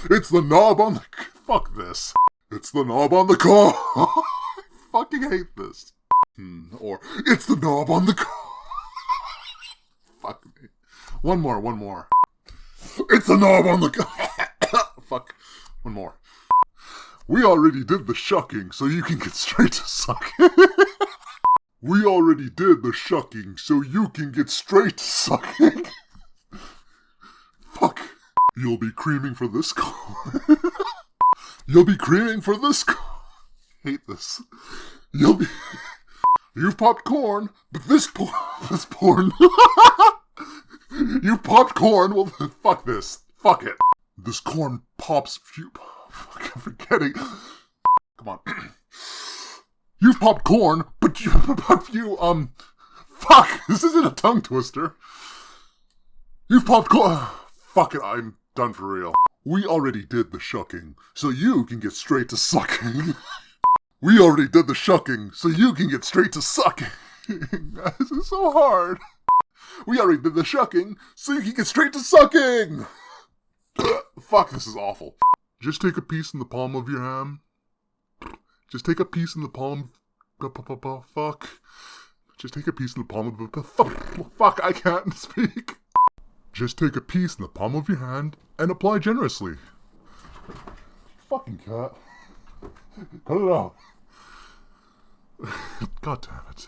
It's the knob on the... Fuck this. It's the knob on the car. I fucking hate this. Or, it's the knob on the car. Fuck me. One more. It's the knob on the car. Fuck. One more. We already did the shucking, so you can get straight to sucking. We already did the shucking, so you can get straight to sucking. Fuck. You'll be creaming for this corn. You'll be creaming for this corn. Hate this. You've popped corn, but this porn. You've popped corn, well, fuck this. Fuck it. This corn pops Fuck, I'm forgetting. Come on. You've popped corn, but you, fuck, this isn't a tongue twister. You've popped corn. Fuck it, I'm done for real. We already did the shucking, so you can get straight to sucking. We already did the shucking, so you can get straight to sucking. This is so hard. We already did the shucking, so you can get straight to sucking. Fuck, this is awful. Just take a piece in the palm of your hand. Just take a piece in the palm. Fuck. Just take a piece in the palm of the... Fuck, I can't speak. Just take a piece in the palm of your hand and apply generously. Fucking cat. Cut it out. God damn it.